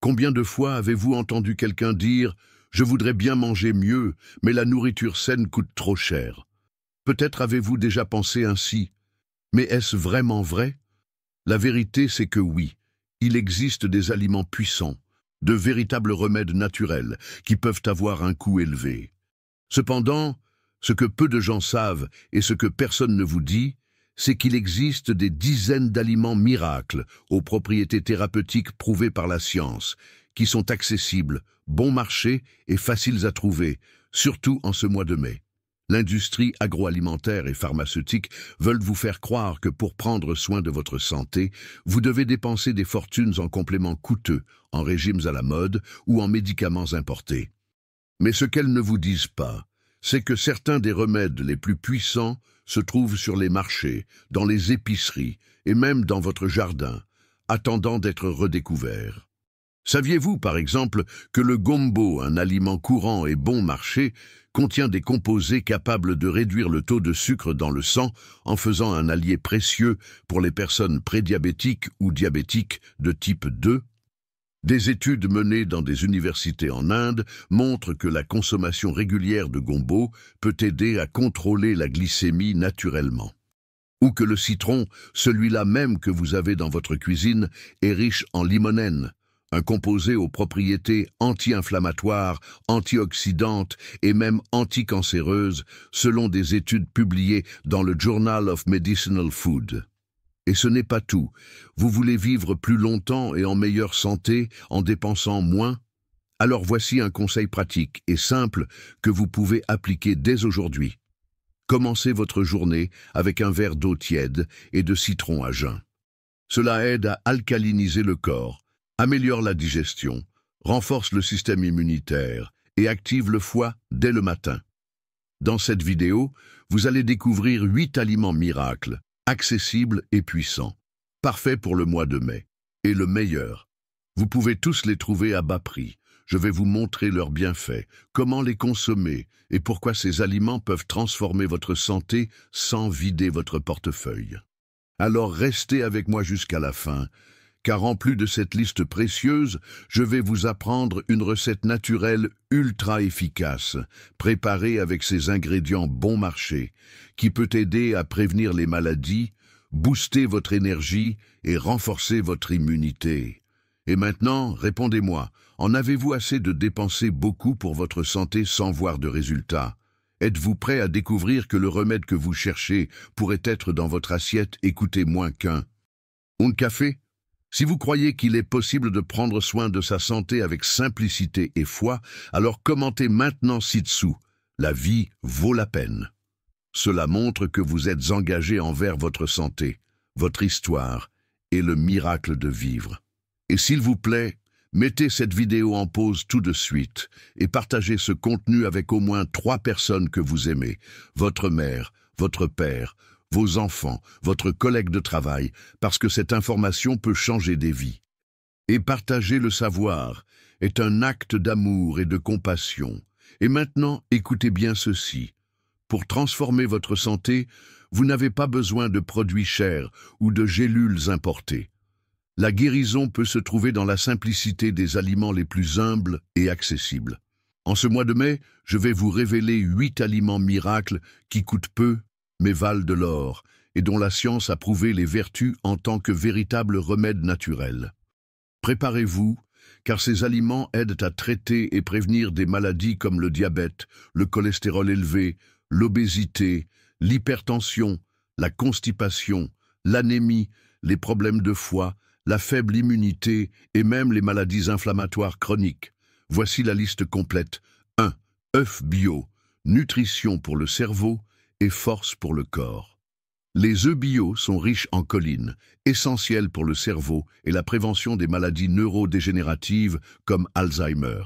Combien de fois avez-vous entendu quelqu'un dire « Je voudrais bien manger mieux, mais la nourriture saine coûte trop cher ». Peut-être avez-vous déjà pensé ainsi. Mais est-ce vraiment vrai? La vérité, c'est que oui, il existe des aliments puissants, de véritables remèdes naturels qui peuvent avoir un coût élevé. Cependant, ce que peu de gens savent et ce que personne ne vous dit, c'est qu'il existe des dizaines d'aliments miracles aux propriétés thérapeutiques prouvées par la science, qui sont accessibles, bon marché et faciles à trouver, surtout en ce mois de mai. L'industrie agroalimentaire et pharmaceutique veulent vous faire croire que pour prendre soin de votre santé, vous devez dépenser des fortunes en compléments coûteux, en régimes à la mode ou en médicaments importés. Mais ce qu'elles ne vous disent pas, c'est que certains des remèdes les plus puissants se trouvent sur les marchés, dans les épiceries et même dans votre jardin, attendant d'être redécouverts. Saviez-vous, par exemple, que le gombo, un aliment courant et bon marché, contient des composés capables de réduire le taux de sucre dans le sang en faisant un allié précieux pour les personnes prédiabétiques ou diabétiques de type 2? Des études menées dans des universités en Inde montrent que la consommation régulière de gombo peut aider à contrôler la glycémie naturellement. Ou que le citron, celui-là même que vous avez dans votre cuisine, est riche en limonène, un composé aux propriétés anti-inflammatoires, antioxydantes et même anticancéreuses, selon des études publiées dans le Journal of Medicinal Food. Et ce n'est pas tout. Vous voulez vivre plus longtemps et en meilleure santé en dépensant moins? Alors voici un conseil pratique et simple que vous pouvez appliquer dès aujourd'hui. Commencez votre journée avec un verre d'eau tiède et de citron à jeun. Cela aide à alcaliniser le corps, améliore la digestion, renforce le système immunitaire et active le foie dès le matin. Dans cette vidéo, vous allez découvrir 8 aliments miracles, accessibles et puissants, parfaits pour le mois de mai. Et le meilleur, vous pouvez tous les trouver à bas prix. Je vais vous montrer leurs bienfaits, comment les consommer et pourquoi ces aliments peuvent transformer votre santé sans vider votre portefeuille. Alors restez avec moi jusqu'à la fin, car en plus de cette liste précieuse, je vais vous apprendre une recette naturelle ultra efficace, préparée avec ces ingrédients bon marché, qui peut aider à prévenir les maladies, booster votre énergie et renforcer votre immunité. Et maintenant, répondez-moi, en avez-vous assez de dépenser beaucoup pour votre santé sans voir de résultats? Êtes-vous prêt à découvrir que le remède que vous cherchez pourrait être dans votre assiette et coûter moins qu'un café? Si vous croyez qu'il est possible de prendre soin de sa santé avec simplicité et foi, alors commentez maintenant ci-dessous. La vie vaut la peine. Cela montre que vous êtes engagé envers votre santé, votre histoire et le miracle de vivre. Et s'il vous plaît, mettez cette vidéo en pause tout de suite et partagez ce contenu avec au moins 3 personnes que vous aimez, votre mère, votre père, vos enfants, votre collègue de travail, parce que cette information peut changer des vies. Et partager le savoir est un acte d'amour et de compassion. Et maintenant, écoutez bien ceci. Pour transformer votre santé, vous n'avez pas besoin de produits chers ou de gélules importées. La guérison peut se trouver dans la simplicité des aliments les plus humbles et accessibles. En ce mois de mai, je vais vous révéler 8 aliments miracles qui coûtent peu, mais valent de l'or, et dont la science a prouvé les vertus en tant que véritables remèdes naturels. Préparez-vous, car ces aliments aident à traiter et prévenir des maladies comme le diabète, le cholestérol élevé, l'obésité, l'hypertension, la constipation, l'anémie, les problèmes de foie, la faible immunité et même les maladies inflammatoires chroniques. Voici la liste complète. 1. œufs bio, nutrition pour le cerveau et force pour le corps. Les œufs bio sont riches en choline, essentiels pour le cerveau et la prévention des maladies neurodégénératives comme Alzheimer.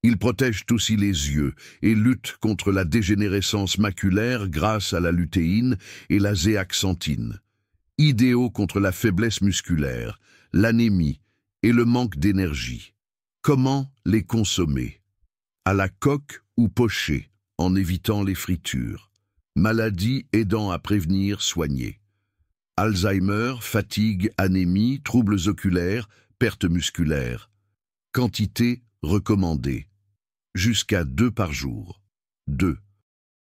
Ils protègent aussi les yeux et luttent contre la dégénérescence maculaire grâce à la lutéine et la zéaxanthine. Idéaux contre la faiblesse musculaire, l'anémie et le manque d'énergie. Comment les consommer? À la coque ou pochée, en évitant les fritures. Maladies aidant à prévenir, soigner. Alzheimer, fatigue, anémie, troubles oculaires, perte musculaire. Quantité recommandée. Jusqu'à 2 par jour. 2.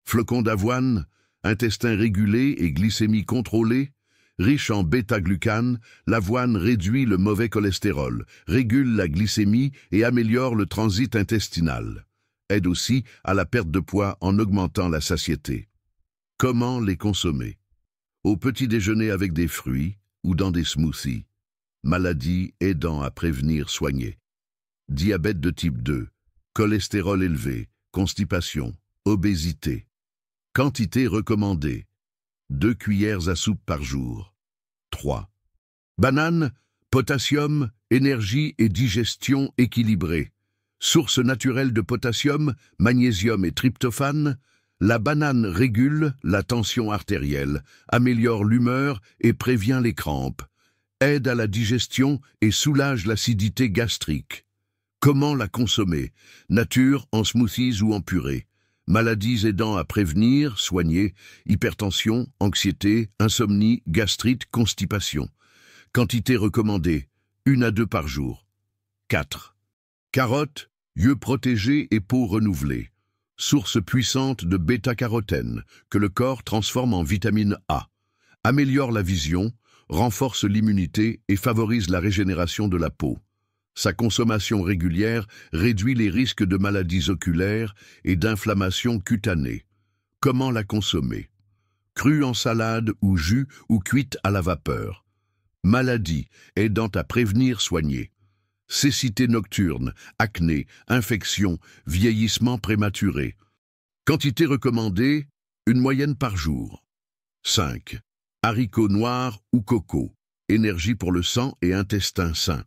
Flocons d'avoine, intestin régulé et glycémie contrôlée. Riche en bêta-glucane, l'avoine réduit le mauvais cholestérol, régule la glycémie et améliore le transit intestinal. Aide aussi à la perte de poids en augmentant la satiété. Comment les consommer? Au petit déjeuner avec des fruits ou dans des smoothies. Maladie aidant à prévenir, soigner. Diabète de type 2, cholestérol élevé, constipation, obésité. Quantité recommandée. 2 cuillères à soupe par jour. 3. Banane, potassium, énergie et digestion équilibrée. Source naturelle de potassium, magnésium et tryptophane, la banane régule la tension artérielle, améliore l'humeur et prévient les crampes, aide à la digestion et soulage l'acidité gastrique. Comment la consommer? Nature, en smoothies ou en purée. Maladies aidant à prévenir, soigner, hypertension, anxiété, insomnie, gastrite, constipation. Quantité recommandée, 1 à 2 par jour. 4. Carottes, yeux protégés et peau renouvelée. Source puissante de bêta-carotène que le corps transforme en vitamine A. Améliore la vision, renforce l'immunité et favorise la régénération de la peau. Sa consommation régulière réduit les risques de maladies oculaires et d'inflammation cutanée. Comment la consommer? Crue en salade ou jus ou cuite à la vapeur. Maladie aidant à prévenir, soigner. Cécité nocturne, acné, infection, vieillissement prématuré. Quantité recommandée, 1 moyenne par jour. 5. Haricots noirs ou coco. Énergie pour le sang et intestin sain.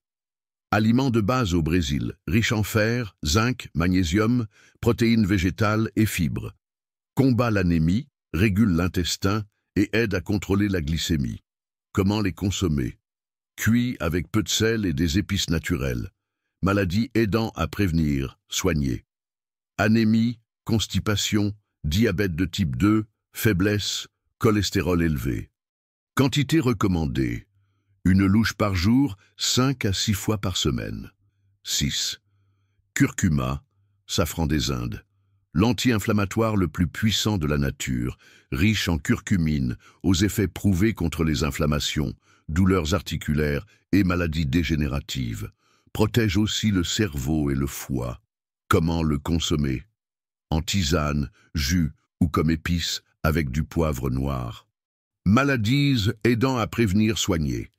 Aliments de base au Brésil, riche en fer, zinc, magnésium, protéines végétales et fibres. Combat l'anémie, régule l'intestin et aide à contrôler la glycémie. Comment les consommer? Cuit avec peu de sel et des épices naturelles. Maladie aidant à prévenir, soigner. Anémie, constipation, diabète de type 2, faiblesse, cholestérol élevé. Quantité recommandée. 1 louche par jour, 5 à 6 fois par semaine. 6. Curcuma, safran des Indes. L'anti-inflammatoire le plus puissant de la nature, riche en curcumine, aux effets prouvés contre les inflammations, douleurs articulaires et maladies dégénératives. Protège aussi le cerveau et le foie. Comment le consommer? En tisane, jus ou comme épice avec du poivre noir. Maladies aidant à prévenir, soigner.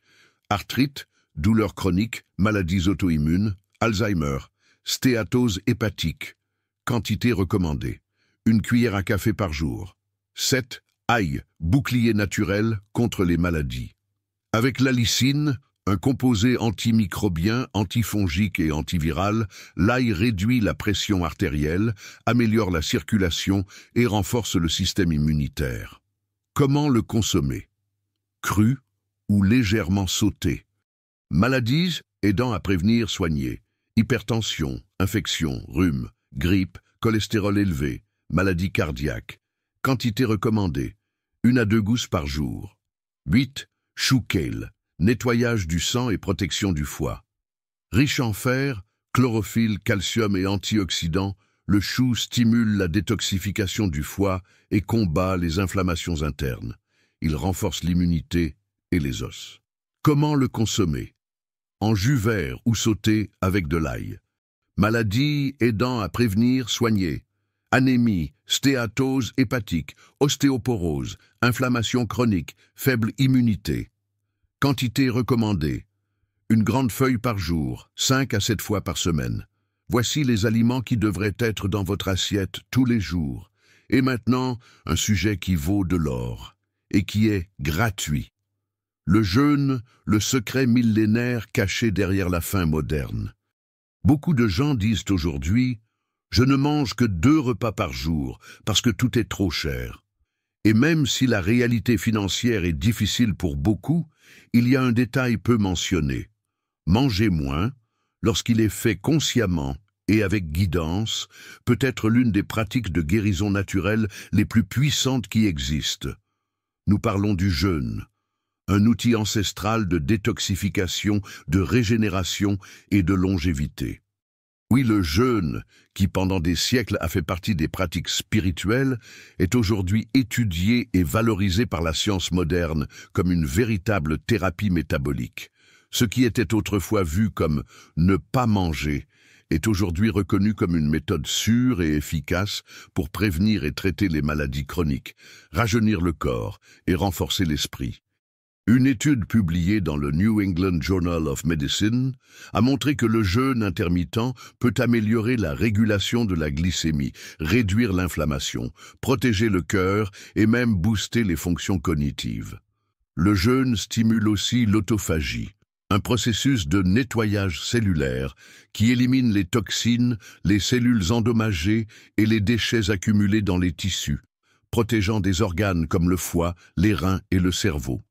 Arthrite, douleurs chroniques, maladies auto-immunes, Alzheimer, stéatose hépatique. Quantité recommandée. 1 cuillère à café par jour. 7. Ail, bouclier naturel contre les maladies. Avec l'allicine, un composé antimicrobien, antifongique et antiviral, l'ail réduit la pression artérielle, améliore la circulation et renforce le système immunitaire. Comment le consommer? Cru ou légèrement sauté. Maladies aidant à prévenir, soigner. Hypertension, infection, rhume, grippe, cholestérol élevé, maladie cardiaque. Quantité recommandée. 1 à 2 gousses par jour. 8. Chou kale, nettoyage du sang et protection du foie. Riche en fer, chlorophylle, calcium et antioxydants, le chou stimule la détoxification du foie et combat les inflammations internes. Il renforce l'immunité et les os. Comment le consommer? En jus vert ou sauté avec de l'ail. Maladie aidant à prévenir, soigner. Anémie, stéatose hépatique, ostéoporose, inflammation chronique, faible immunité. Quantité recommandée. 1 grande feuille par jour, 5 à 7 fois par semaine. Voici les aliments qui devraient être dans votre assiette tous les jours. Et maintenant, un sujet qui vaut de l'or et qui est gratuit. Le jeûne, le secret millénaire caché derrière la faim moderne. Beaucoup de gens disent aujourd'hui « Je ne mange que 2 repas par jour parce que tout est trop cher ». Et même si la réalité financière est difficile pour beaucoup, il y a un détail peu mentionné. Manger moins, lorsqu'il est fait consciemment et avec guidance, peut être l'une des pratiques de guérison naturelle les plus puissantes qui existent. Nous parlons du jeûne, un outil ancestral de détoxification, de régénération et de longévité. Oui, le jeûne, qui pendant des siècles a fait partie des pratiques spirituelles, est aujourd'hui étudié et valorisé par la science moderne comme une véritable thérapie métabolique. Ce qui était autrefois vu comme ne pas manger est aujourd'hui reconnu comme une méthode sûre et efficace pour prévenir et traiter les maladies chroniques, rajeunir le corps et renforcer l'esprit. Une étude publiée dans le New England Journal of Medicine a montré que le jeûne intermittent peut améliorer la régulation de la glycémie, réduire l'inflammation, protéger le cœur et même booster les fonctions cognitives. Le jeûne stimule aussi l'autophagie, un processus de nettoyage cellulaire qui élimine les toxines, les cellules endommagées et les déchets accumulés dans les tissus, protégeant des organes comme le foie, les reins et le cerveau.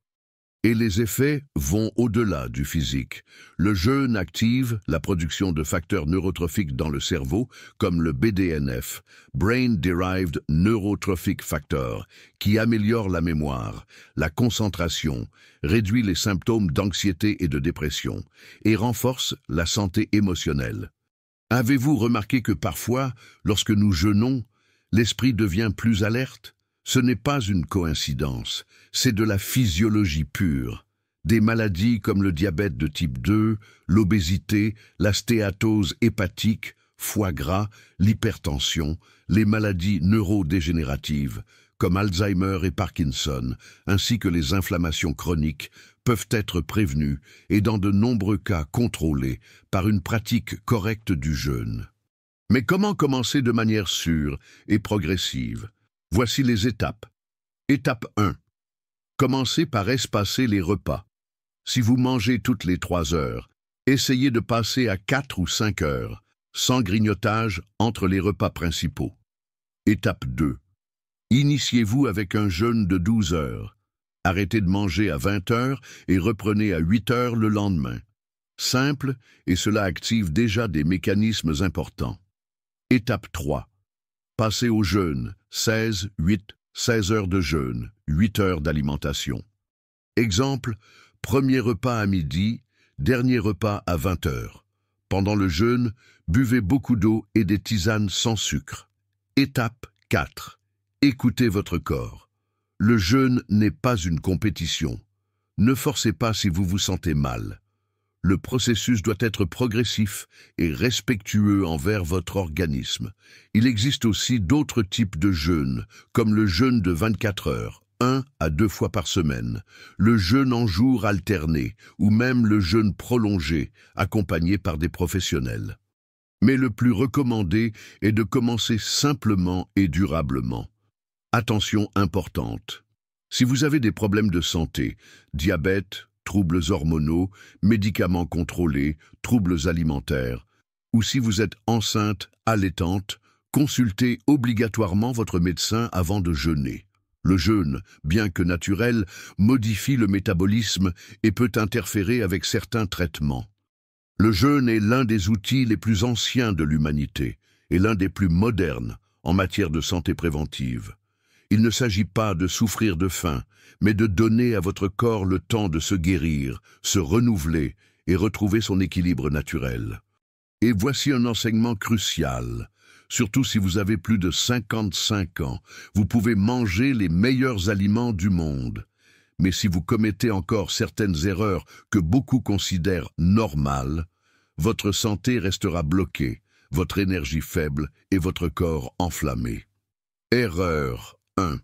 Et les effets vont au-delà du physique. Le jeûne active la production de facteurs neurotrophiques dans le cerveau, comme le BDNF, Brain Derived Neurotrophic Factor, qui améliore la mémoire, la concentration, réduit les symptômes d'anxiété et de dépression, et renforce la santé émotionnelle. Avez-vous remarqué que parfois, lorsque nous jeûnons, l'esprit devient plus alerte? Ce n'est pas une coïncidence, c'est de la physiologie pure. Des maladies comme le diabète de type 2, l'obésité, la stéatose hépatique, foie gras, l'hypertension, les maladies neurodégénératives, comme Alzheimer et Parkinson, ainsi que les inflammations chroniques, peuvent être prévenues et dans de nombreux cas contrôlées par une pratique correcte du jeûne. Mais comment commencer de manière sûre et progressive? Voici les étapes. Étape 1. Commencez par espacer les repas. Si vous mangez toutes les 3 heures, essayez de passer à 4 ou 5 heures, sans grignotage entre les repas principaux. Étape 2. Initiez-vous avec un jeûne de 12 heures. Arrêtez de manger à 20 heures et reprenez à 8 heures le lendemain. Simple, et cela active déjà des mécanismes importants. Étape 3. Passez au jeûne, 16 heures de jeûne, 8 heures d'alimentation. Exemple, premier repas à midi, dernier repas à 20 heures. Pendant le jeûne, buvez beaucoup d'eau et des tisanes sans sucre. Étape 4. Écoutez votre corps. Le jeûne n'est pas une compétition. Ne forcez pas si vous vous sentez mal. Le processus doit être progressif et respectueux envers votre organisme. Il existe aussi d'autres types de jeûnes, comme le jeûne de 24 heures, 1 à 2 fois par semaine, le jeûne en jours alternés, ou même le jeûne prolongé, accompagné par des professionnels. Mais le plus recommandé est de commencer simplement et durablement. Attention importante. Si vous avez des problèmes de santé, diabète, troubles hormonaux, médicaments contrôlés, troubles alimentaires, ou si vous êtes enceinte, allaitante, consultez obligatoirement votre médecin avant de jeûner. Le jeûne, bien que naturel, modifie le métabolisme et peut interférer avec certains traitements. Le jeûne est l'un des outils les plus anciens de l'humanité et l'un des plus modernes en matière de santé préventive. Il ne s'agit pas de souffrir de faim, mais de donner à votre corps le temps de se guérir, se renouveler et retrouver son équilibre naturel. Et voici un enseignement crucial. Surtout si vous avez plus de 55 ans, vous pouvez manger les meilleurs aliments du monde. Mais si vous commettez encore certaines erreurs que beaucoup considèrent normales, votre santé restera bloquée, votre énergie faible et votre corps enflammé. Erreur 1.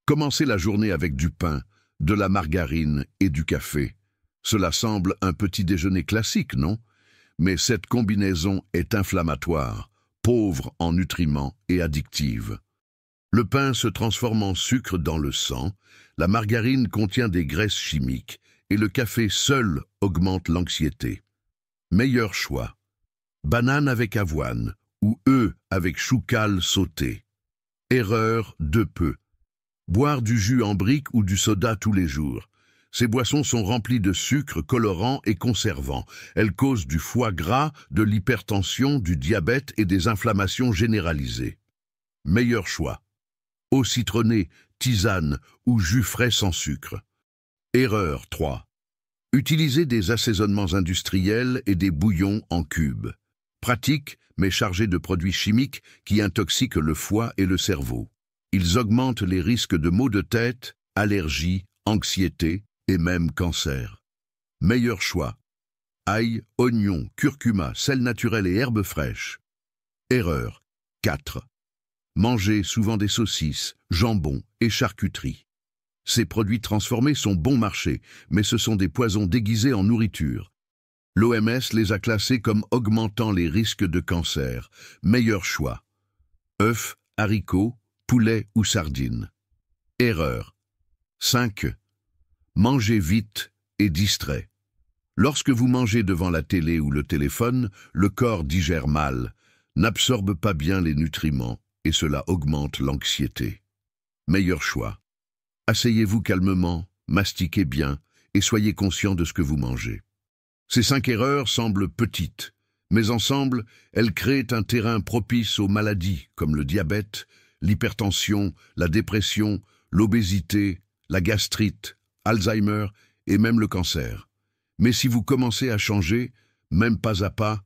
Commencez la journée avec du pain, de la margarine et du café. Cela semble un petit déjeuner classique, non? Mais cette combinaison est inflammatoire, pauvre en nutriments et addictive. Le pain se transforme en sucre dans le sang, la margarine contient des graisses chimiques et le café seul augmente l'anxiété. Meilleur choix. Banane avec avoine ou œufs avec choucale sauté. Erreur de peu. Boire du jus en brique ou du soda tous les jours. Ces boissons sont remplies de sucre, colorants et conservants. Elles causent du foie gras, de l'hypertension, du diabète et des inflammations généralisées. Meilleur choix. Eau citronnée, tisane ou jus frais sans sucre. Erreur 3. Utilisez des assaisonnements industriels et des bouillons en cubes. Pratiques, mais chargés de produits chimiques qui intoxiquent le foie et le cerveau. Ils augmentent les risques de maux de tête, allergies, anxiété et même cancer. Meilleur choix. Ail, oignon, curcuma, sel naturel et herbes fraîches. Erreur. 4. Manger souvent des saucisses, jambon et charcuterie. Ces produits transformés sont bon marché, mais ce sont des poisons déguisés en nourriture. L'OMS les a classés comme augmentant les risques de cancer. Meilleur choix. Œufs, haricots, poulet ou sardines. Erreur. 5. Mangez vite et distrait. Lorsque vous mangez devant la télé ou le téléphone, le corps digère mal, n'absorbe pas bien les nutriments et cela augmente l'anxiété. Meilleur choix. Asseyez-vous calmement, mastiquez bien et soyez conscient de ce que vous mangez. Ces 5 erreurs semblent petites, mais ensemble, elles créent un terrain propice aux maladies comme le diabète, l'hypertension, la dépression, l'obésité, la gastrite, Alzheimer et même le cancer. Mais si vous commencez à changer, même pas à pas,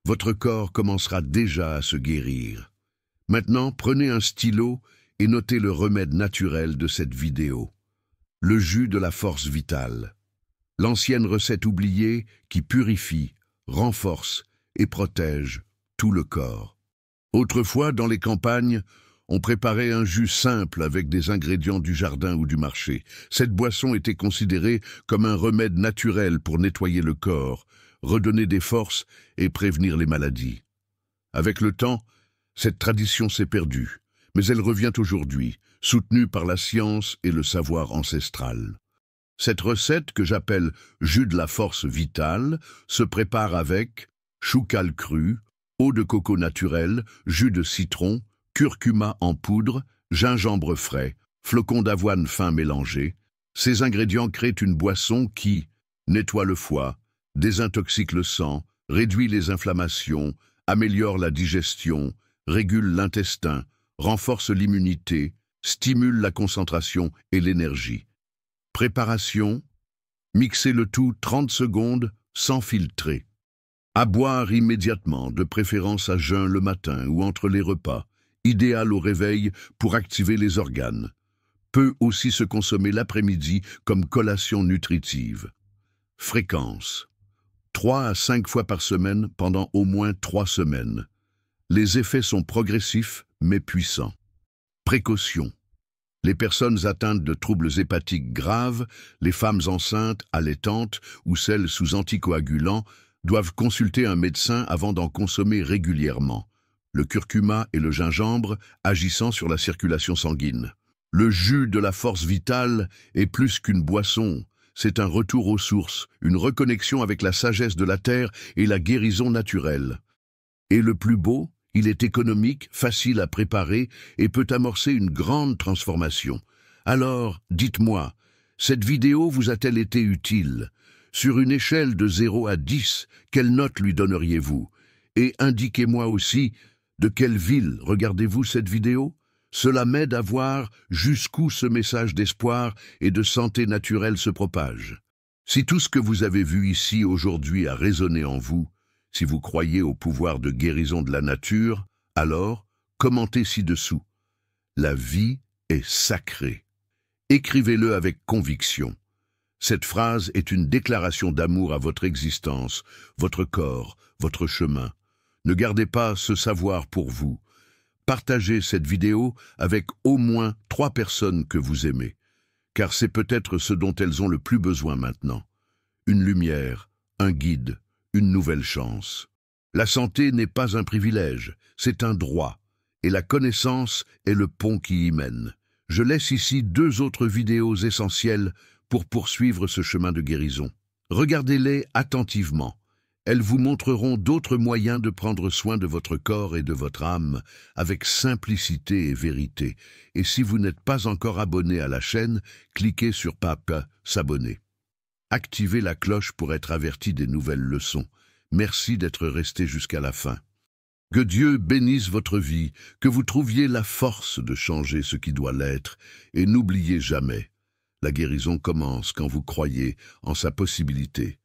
votre corps commencera déjà à se guérir. Maintenant, prenez un stylo et notez le remède naturel de cette vidéo. Le jus de la force vitale. L'ancienne recette oubliée qui purifie, renforce et protège tout le corps. Autrefois, dans les campagnes, on préparait un jus simple avec des ingrédients du jardin ou du marché. Cette boisson était considérée comme un remède naturel pour nettoyer le corps, redonner des forces et prévenir les maladies. Avec le temps, cette tradition s'est perdue, mais elle revient aujourd'hui, soutenue par la science et le savoir ancestral. Cette recette, que j'appelle jus de la force vitale, se prépare avec choucale cru, eau de coco naturelle, jus de citron, curcuma en poudre, gingembre frais, flocons d'avoine fin mélangés. Ces ingrédients créent une boisson qui nettoie le foie, désintoxique le sang, réduit les inflammations, améliore la digestion, régule l'intestin, renforce l'immunité, stimule la concentration et l'énergie. Préparation. Mixez le tout 30 secondes sans filtrer. À boire immédiatement, de préférence à jeun le matin ou entre les repas. Idéal au réveil pour activer les organes. Peut aussi se consommer l'après-midi comme collation nutritive. Fréquence. 3 à 5 fois par semaine pendant au moins 3 semaines. Les effets sont progressifs mais puissants. Précaution. Les personnes atteintes de troubles hépatiques graves, les femmes enceintes, allaitantes ou celles sous anticoagulants doivent consulter un médecin avant d'en consommer régulièrement. Le curcuma et le gingembre agissant sur la circulation sanguine. Le jus de la force vitale est plus qu'une boisson, c'est un retour aux sources, une reconnexion avec la sagesse de la terre et la guérison naturelle. Et le plus beau, il est économique, facile à préparer et peut amorcer une grande transformation. Alors, dites-moi, cette vidéo vous a-t-elle été utile? Sur une échelle de 0 à 10, quelle note lui donneriez-vous? Et indiquez-moi aussi de quelle ville regardez-vous cette vidéo? Cela m'aide à voir jusqu'où ce message d'espoir et de santé naturelle se propage. Si tout ce que vous avez vu ici aujourd'hui a résonné en vous, si vous croyez au pouvoir de guérison de la nature, alors commentez ci-dessous. La vie est sacrée. Écrivez-le avec conviction. Cette phrase est une déclaration d'amour à votre existence, votre corps, votre chemin. Ne gardez pas ce savoir pour vous. Partagez cette vidéo avec au moins 3 personnes que vous aimez, car c'est peut-être ce dont elles ont le plus besoin maintenant. Une lumière, un guide, une nouvelle chance. La santé n'est pas un privilège, c'est un droit, et la connaissance est le pont qui y mène. Je laisse ici 2 autres vidéos essentielles pour poursuivre ce chemin de guérison. Regardez-les attentivement. Elles vous montreront d'autres moyens de prendre soin de votre corps et de votre âme avec simplicité et vérité. Et si vous n'êtes pas encore abonné à la chaîne, cliquez sur s'abonner. Activez la cloche pour être averti des nouvelles leçons. Merci d'être resté jusqu'à la fin. Que Dieu bénisse votre vie, que vous trouviez la force de changer ce qui doit l'être, et n'oubliez jamais, la guérison commence quand vous croyez en sa possibilité.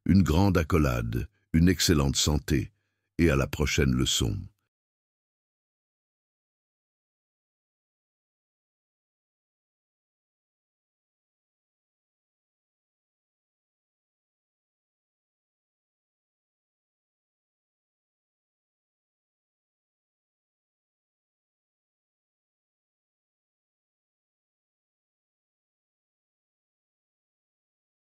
Une grande accolade, une excellente santé et à la prochaine leçon.